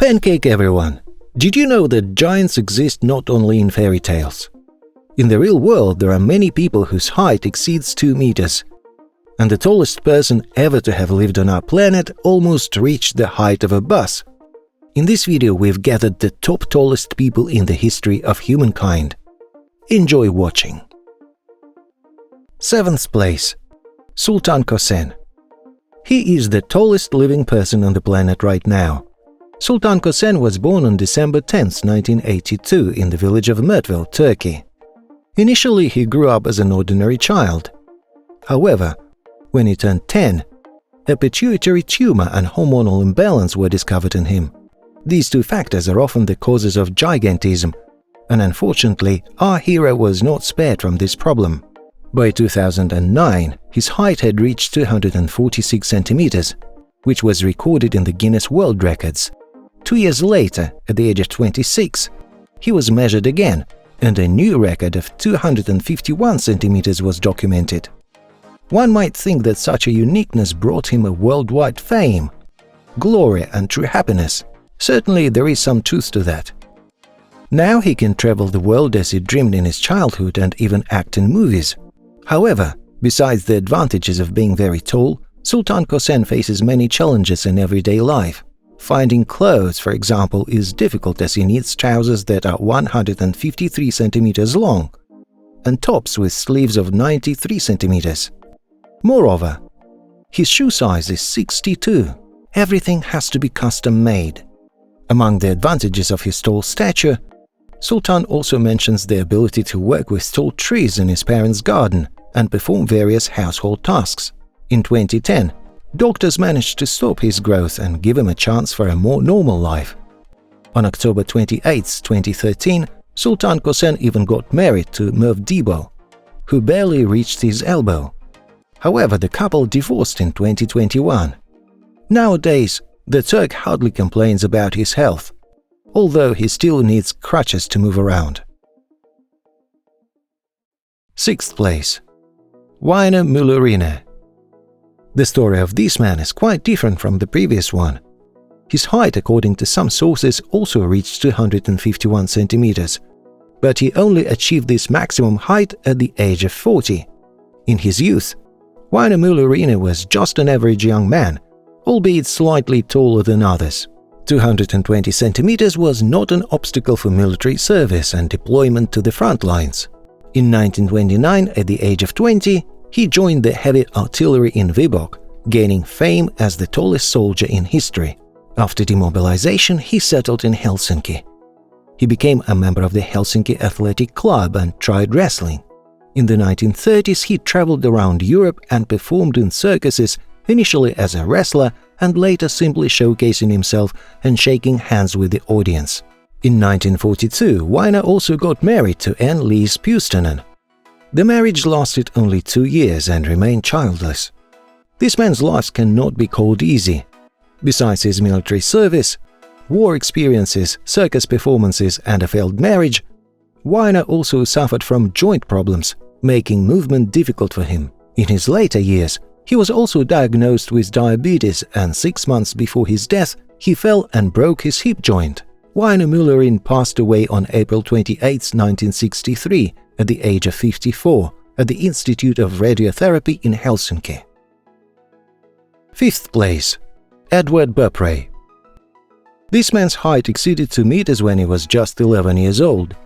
Pancake, everyone! Did you know that giants exist not only in fairy tales? In the real world, there are many people whose height exceeds 2 meters. And the tallest person ever to have lived on our planet almost reached the height of a bus. In this video, we've gathered the top tallest people in the history of humankind. Enjoy watching. 7th place. Sultan Kosen. He is the tallest living person on the planet right now. Sultan Kosen was born on December 10, 1982 in the village of Wadlow, Turkey. Initially, he grew up as an ordinary child. However, when he turned 10, a pituitary tumor and hormonal imbalance were discovered in him. These two factors are often the causes of gigantism, and unfortunately, our hero was not spared from this problem. By 2009, his height had reached 246 centimeters, which was recorded in the Guinness World Records. 2 years later, at the age of 26, he was measured again, and a new record of 251 centimeters was documented. One might think that such a uniqueness brought him a worldwide fame, glory and true happiness. Certainly there is some truth to that. Now he can travel the world as he dreamed in his childhood and even act in movies. However, besides the advantages of being very tall, Sultan Kosen faces many challenges in everyday life. Finding clothes, for example, is difficult as he needs trousers that are 153 centimeters long and tops with sleeves of 93 centimeters. Moreover, his shoe size is 62. Everything has to be custom-made. Among the advantages of his tall stature, Sultan also mentions the ability to work with tall trees in his parents' garden and perform various household tasks. In 2010, doctors managed to stop his growth and give him a chance for a more normal life. On October 28, 2013, Sultan Kosen even got married to Wadlow, who barely reached his elbow. However, the couple divorced in 2021. Nowadays, the Turk hardly complains about his health, although he still needs crutches to move around. 6th place. Waino Mullirinne. The story of this man is quite different from the previous one. His height, according to some sources, also reached 251 centimeters, but he only achieved this maximum height at the age of 40. In his youth, Waino Mullirinne was just an average young man, albeit slightly taller than others. 220 centimeters was not an obstacle for military service and deployment to the front lines. In 1929, at the age of 20, he joined the heavy artillery in Vyborg, gaining fame as the tallest soldier in history. After demobilization, he settled in Helsinki. He became a member of the Helsinki Athletic Club and tried wrestling. In the 1930s, he traveled around Europe and performed in circuses, initially as a wrestler and later simply showcasing himself and shaking hands with the audience. In 1942, Waino also got married to Ann-Liis Puistonen. The marriage lasted only 2 years and remained childless. This man's life cannot be called easy. Besides his military service, war experiences, circus performances and a failed marriage, Waino also suffered from joint problems, making movement difficult for him. In his later years, he was also diagnosed with diabetes, and 6 months before his death, he fell and broke his hip joint. Waino Mullirinne passed away on April 28, 1963, at the age of 54, at the Institute of Radiotherapy in Helsinki. 5th place. Eduard Böpre. This man's height exceeded 2 meters when he was just 11 years old.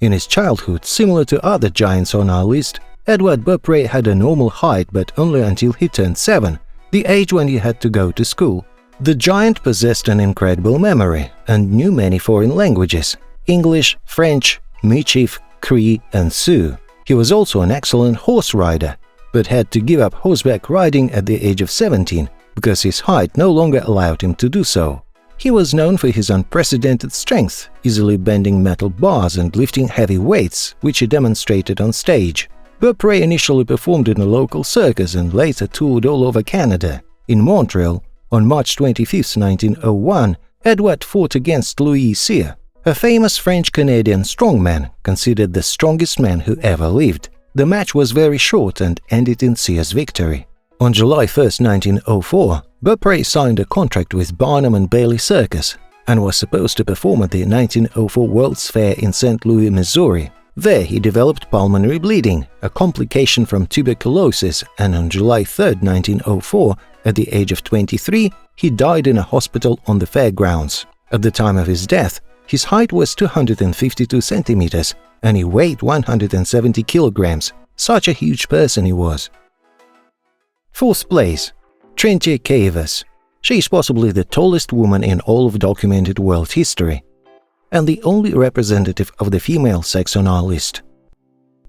In his childhood, similar to other giants on our list, Eduard Böpre had a normal height, but only until he turned 7, the age when he had to go to school. The giant possessed an incredible memory and knew many foreign languages: English, French, Michif, Cree and Sioux. He was also an excellent horse rider, but had to give up horseback riding at the age of 17 because his height no longer allowed him to do so. He was known for his unprecedented strength, easily bending metal bars and lifting heavy weights, which he demonstrated on stage. Böpre initially performed in a local circus and later toured all over Canada. In Montreal, on March 25, 1901, Eduard fought against Louis Cyr, a famous French-Canadian strongman, considered the strongest man who ever lived. The match was very short and ended in Cyr's victory. On July 1, 1904, Böpre signed a contract with Barnum and Bailey Circus. and was supposed to perform at the 1904 World's Fair in St. Louis, Missouri. There he developed pulmonary bleeding, a complication from tuberculosis, and on July 3, 1904, at the age of 23, he died in a hospital on the fairgrounds. At the time of his death, his height was 252 centimeters, and he weighed 170 kilograms. Such a huge person he was. 4th place. Trientje Keevers. She is possibly the tallest woman in all of documented world history, and the only representative of the female sex on our list.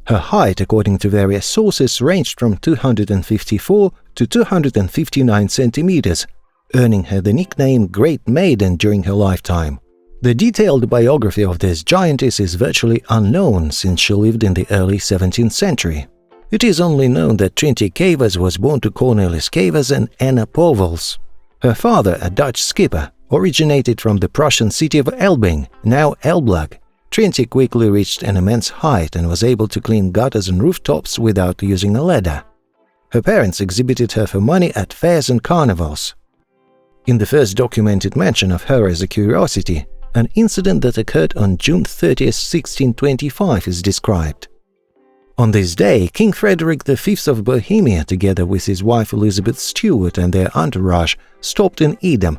Her height, according to various sources, ranged from 254 to 259 centimeters, earning her the nickname Great Maiden during her lifetime. The detailed biography of this giantess is virtually unknown since she lived in the early 17th century. It is only known that Trientje Keevers was born to Cornelis Keevers and Anna Povels. Her father, a Dutch skipper, originated from the Prussian city of Elbing, now Elblag. Trientje quickly reached an immense height and was able to clean gutters and rooftops without using a ladder. Her parents exhibited her for money at fairs and carnivals. In the first documented mention of her as a curiosity, an incident that occurred on June 30, 1625 is described. On this day, King Frederick V of Bohemia, together with his wife Elizabeth Stuart and their entourage, stopped in Edam,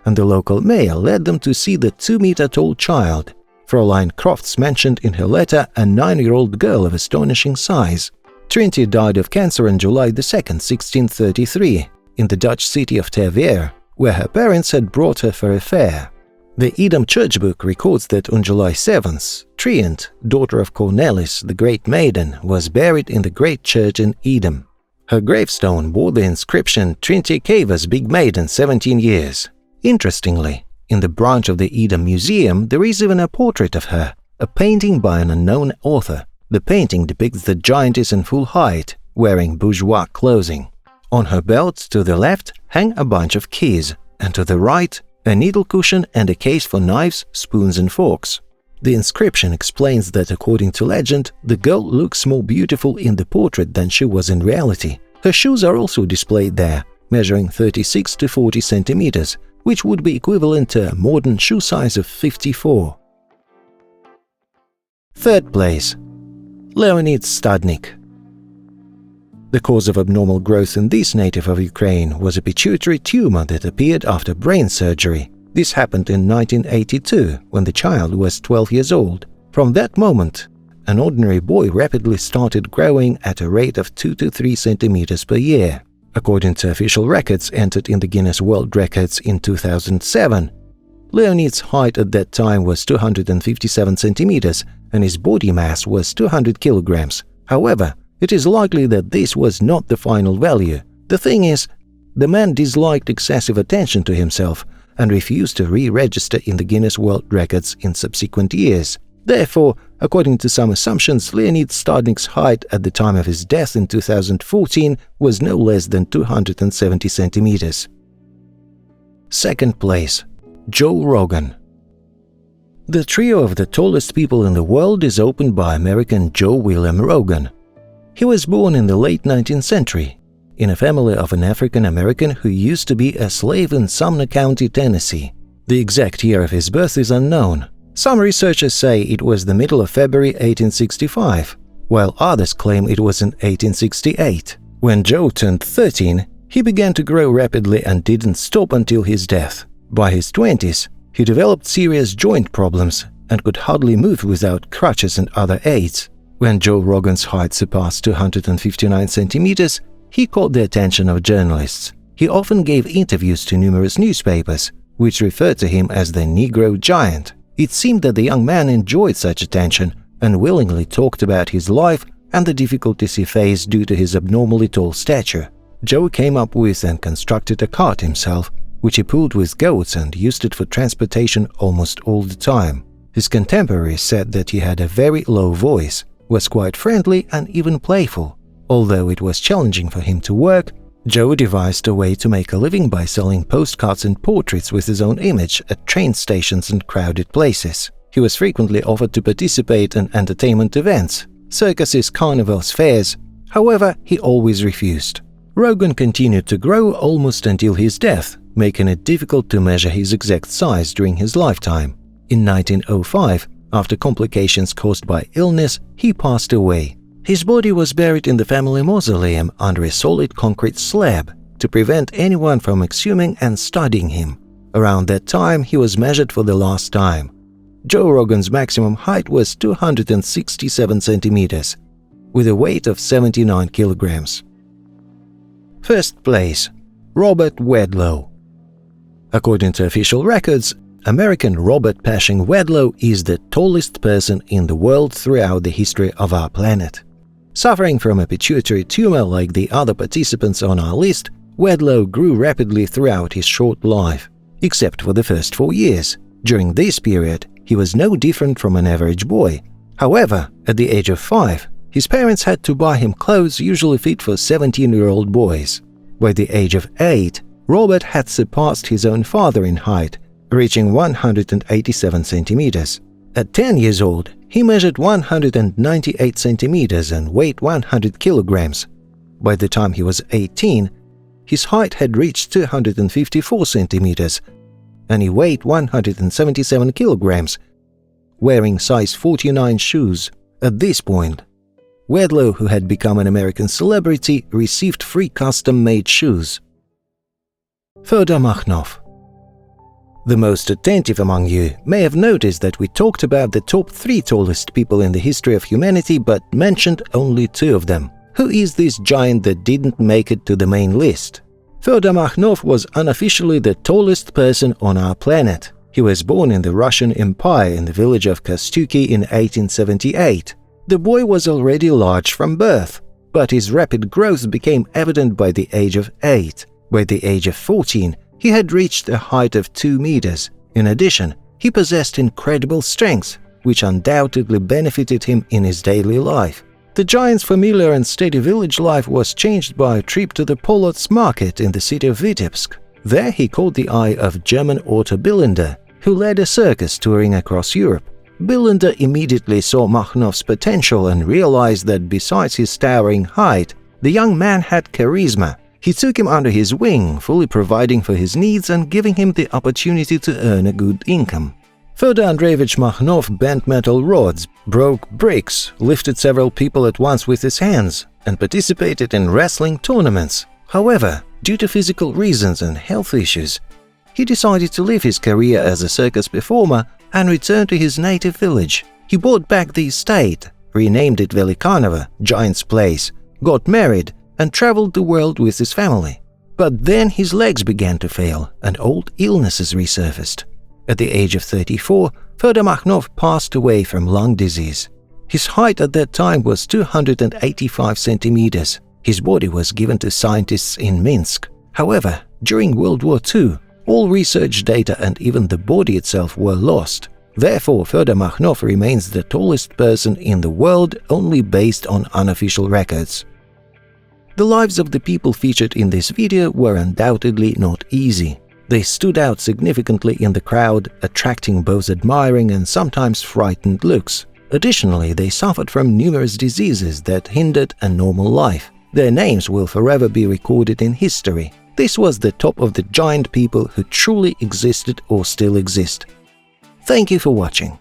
and the local mayor led them to see the 2-meter-tall child. Fräulein Crofts mentioned in her letter a 9-year-old girl of astonishing size. Trientje died of cancer on July 2, 1633, in the Dutch city of Terveer, where her parents had brought her for a fair. The Edam church book records that on July 7th, Trientje, daughter of Cornelis, the Great Maiden, was buried in the great church in Edam. Her gravestone bore the inscription Trientje Keevers, Big Maiden, 17 years. Interestingly, in the branch of the Edam Museum, there is even a portrait of her, a painting by an unknown author. The painting depicts the giantess in full height, wearing bourgeois clothing. On her belt to the left hang a bunch of keys, and to the right, a needle cushion and a case for knives, spoons and forks. The inscription explains that according to legend, the girl looks more beautiful in the portrait than she was in reality. Her shoes are also displayed there, measuring 36 to 40 centimeters, which would be equivalent to a modern shoe size of 54. 3rd place. Leonid Stadnyk. The cause of abnormal growth in this native of Ukraine was a pituitary tumor that appeared after brain surgery. This happened in 1982, when the child was 12 years old. From that moment, an ordinary boy rapidly started growing at a rate of 2 to 3 centimeters per year. According to official records entered in the Guinness World Records in 2007, Leonid's height at that time was 257 centimeters and his body mass was 200 kilograms. However, it is likely that this was not the final value. The thing is, the man disliked excessive attention to himself and refused to re-register in the Guinness World Records in subsequent years. Therefore, according to some assumptions, Leonid Stadnyk's height at the time of his death in 2014 was no less than 270 centimeters. 2nd place. Joe Rogan. The trio of the tallest people in the world is opened by American Joe William Rogan. He was born in the late 19th century, in a family of an African-American who used to be a slave in Sumner County, Tennessee. The exact year of his birth is unknown. Some researchers say it was the middle of February 1865, while others claim it was in 1868. When Joe turned 13, he began to grow rapidly and didn't stop until his death. By his 20s, he developed serious joint problems and could hardly move without crutches and other aids. When Joe Rogan's height surpassed 259 centimeters, he caught the attention of journalists. He often gave interviews to numerous newspapers, which referred to him as the Negro Giant. It seemed that the young man enjoyed such attention and willingly talked about his life and the difficulties he faced due to his abnormally tall stature. Joe came up with and constructed a cart himself, which he pulled with goats and used it for transportation almost all the time. His contemporaries said that he had a very low voice, was quite friendly and even playful. Although it was challenging for him to work, Joe devised a way to make a living by selling postcards and portraits with his own image at train stations and crowded places. He was frequently offered to participate in entertainment events, circuses, carnivals, fairs. However, he always refused. Rogan continued to grow almost until his death, making it difficult to measure his exact size during his lifetime. In 1905, after complications caused by illness, he passed away. His body was buried in the family mausoleum under a solid concrete slab to prevent anyone from exhuming and studying him. Around that time, he was measured for the last time. Joe Rogan's maximum height was 267 centimeters, with a weight of 79 kilograms. First place, Robert Wadlow. According to official records, American Robert Pershing Wadlow is the tallest person in the world throughout the history of our planet. Suffering from a pituitary tumor like the other participants on our list, Wadlow grew rapidly throughout his short life, except for the first 4 years. During this period, he was no different from an average boy. However, at the age of 5, his parents had to buy him clothes usually fit for 17-year-old boys. By the age of 8, Robert had surpassed his own father in height, reaching 187 centimeters. At 10 years old, he measured 198 centimeters and weighed 100 kilograms. By the time he was 18, his height had reached 254 centimeters, and he weighed 177 kilograms, wearing size 49 shoes. At this point, Wadlow, who had become an American celebrity, received free custom-made shoes. Fedor Makhnov. The most attentive among you may have noticed that we talked about the top 3 tallest people in the history of humanity but mentioned only 2 of them. Who is this giant that didn't make it to the main list? Fedor Makhnov was unofficially the tallest person on our planet. He was born in the Russian Empire in the village of Kostyuki in 1878. The boy was already large from birth, but his rapid growth became evident by the age of 8. By the age of 14, he had reached a height of 2 meters. In addition, he possessed incredible strength, which undoubtedly benefited him in his daily life. The giant's familiar and steady village life was changed by a trip to the Polotsk market in the city of Vitebsk. There he caught the eye of German author Billander, who led a circus touring across Europe. Billander immediately saw Makhnov's potential and realized that besides his towering height, the young man had charisma. He took him under his wing, fully providing for his needs and giving him the opportunity to earn a good income. Fedor Andreevich Makhnov bent metal rods, broke bricks, lifted several people at once with his hands, and participated in wrestling tournaments. However, due to physical reasons and health issues, he decided to leave his career as a circus performer and return to his native village. He bought back the estate, renamed it Velikanovo, Giant's Place, got married, and traveled the world with his family. But then his legs began to fail and old illnesses resurfaced. At the age of 34, Fedor Makhnov passed away from lung disease. His height at that time was 285 centimeters. His body was given to scientists in Minsk. However, during World War II, all research data and even the body itself were lost. Therefore, Fedor Makhnov remains the tallest person in the world only based on unofficial records. The lives of the people featured in this video were undoubtedly not easy. They stood out significantly in the crowd, attracting both admiring and sometimes frightened looks. Additionally, they suffered from numerous diseases that hindered a normal life. Their names will forever be recorded in history. This was the top of the giant people who truly existed or still exist. Thank you for watching.